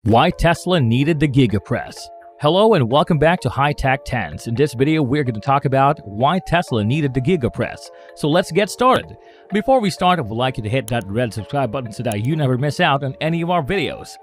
Why Tesla needed the Giga Press. Hello and welcome back to High Tech 10s. In this video, we're going to talk about why Tesla needed the Giga Press. So let's get started. Before we start, I would like you to hit that red subscribe button so that you never miss out on any of our videos.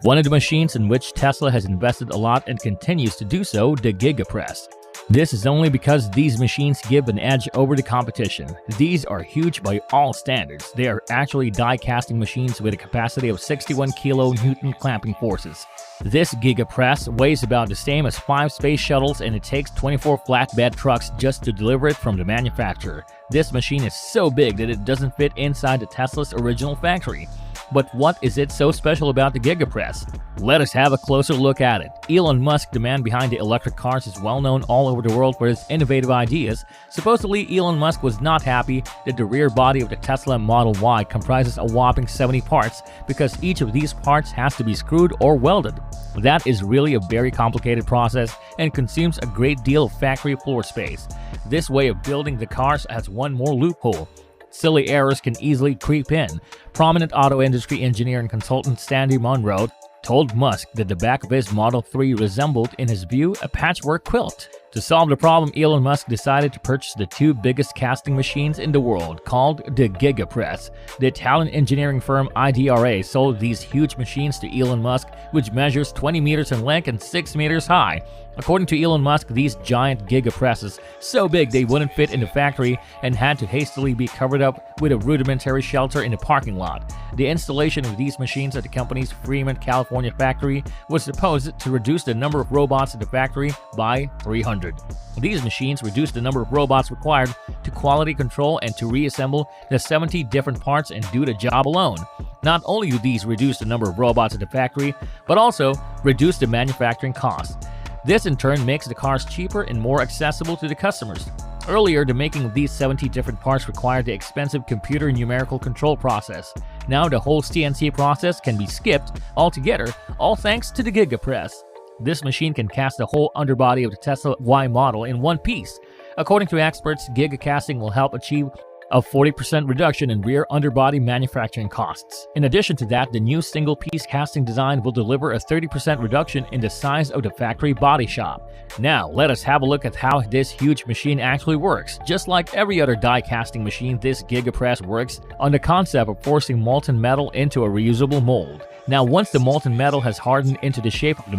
One of the machines in which Tesla has invested a lot and continues to do so, the Giga Press. This is only because these machines give an edge over the competition. These are huge by all standards. They are actually die casting machines with a capacity of 61 kN clamping forces. This Giga Press weighs about the same as 5 space shuttles, and it takes 24 flatbed trucks just to deliver it from the manufacturer. This machine is so big that it doesn't fit inside the Tesla's original factory. But what is it so special about the Giga Press? Let us have a closer look at it. Elon Musk, the man behind the electric cars, is well known all over the world for his innovative ideas. Supposedly, Elon Musk was not happy that the rear body of the Tesla Model Y comprises a whopping 70 parts because each of these parts has to be screwed or welded. That is really a very complicated process and consumes a great deal of factory floor space. This way of building the cars has one more loophole. Silly errors can easily creep in. Prominent auto industry engineer and consultant Sandy Munro told Musk that the back of his Model 3 resembled, in his view, a patchwork quilt. To solve the problem, Elon Musk decided to purchase the two biggest casting machines in the world, called the Giga Press. The Italian engineering firm IDRA sold these huge machines to Elon Musk, which measures 20 meters in length and 6 meters high. According to Elon Musk, these giant Giga Presses, so big they wouldn't fit in the factory and had to hastily be covered up with a rudimentary shelter in the parking lot. The installation of these machines at the company's Fremont, California factory was supposed to reduce the number of robots in the factory by 300. These machines reduced the number of robots required to quality control and to reassemble the 70 different parts and do the job alone. Not only do these reduce the number of robots in the factory, but also reduce the manufacturing costs. This in turn makes the cars cheaper and more accessible to the customers. Earlier, the making of these 70 different parts required the expensive computer numerical control process. Now the whole CNC process can be skipped altogether, all thanks to the Giga Press. This machine can cast the whole underbody of the Tesla Y model in one piece. According to experts, Giga casting will help achieve a 40% reduction in rear underbody manufacturing costs. In addition to that, the new single-piece casting design will deliver a 30% reduction in the size of the factory body shop. Now, let us have a look at how this huge machine actually works. Just like every other die casting machine, this Giga Press works on the concept of forcing molten metal into a reusable mold. Now, once the molten metal has hardened into the shape of the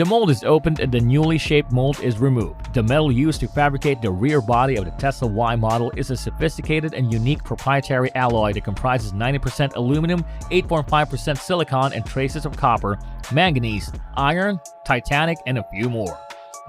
mold is opened and the newly shaped mold is removed. The metal used to fabricate the rear body of the Tesla Y model is a sophisticated and unique proprietary alloy that comprises 90% aluminum, 8.5% silicon, and traces of copper, manganese, iron, titanic, and a few more.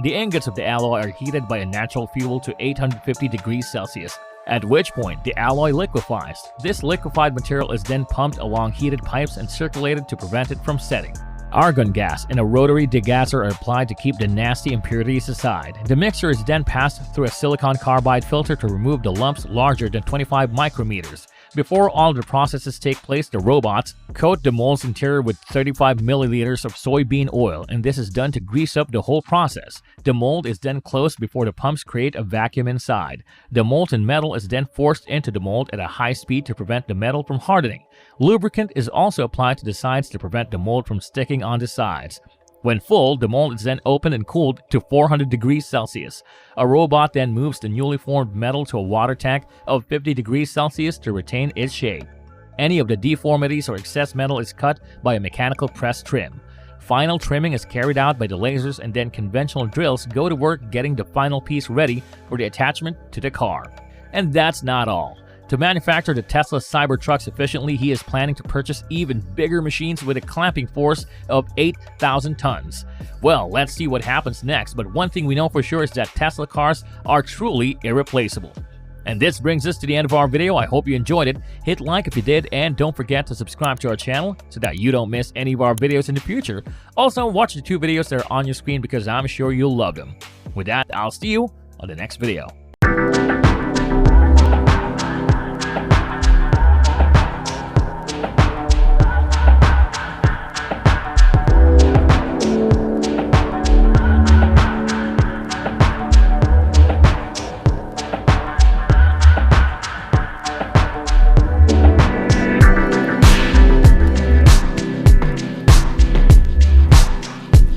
The ingots of the alloy are heated by a natural fuel to 850 degrees Celsius, at which point the alloy liquefies. This liquefied material is then pumped along heated pipes and circulated to prevent it from setting. Argon gas and a rotary degasser are applied to keep the nasty impurities aside. The mixture is then passed through a silicon carbide filter to remove the lumps larger than 25 micrometers. Before all the processes take place, the robots coat the mold's interior with 35 milliliters of soybean oil, and this is done to grease up the whole process. The mold is then closed before the pumps create a vacuum inside. The molten metal is then forced into the mold at a high speed to prevent the metal from hardening. Lubricant is also applied to the sides to prevent the mold from sticking on the sides. When full, the mold is then opened and cooled to 400 degrees Celsius. A robot then moves the newly formed metal to a water tank of 50 degrees Celsius to retain its shape. Any of the deformities or excess metal is cut by a mechanical press trim. Final trimming is carried out by the lasers, and then conventional drills go to work getting the final piece ready for the attachment to the car. And that's not all. To manufacture the Tesla Cybertrucks efficiently, he is planning to purchase even bigger machines with a clamping force of 8,000 tons. Well, let's see what happens next, but one thing we know for sure is that Tesla cars are truly irreplaceable. And this brings us to the end of our video. I hope you enjoyed it. Hit like if you did, and don't forget to subscribe to our channel so that you don't miss any of our videos in the future. Also, watch the two videos that are on your screen because I'm sure you'll love them. With that, I'll see you on the next video.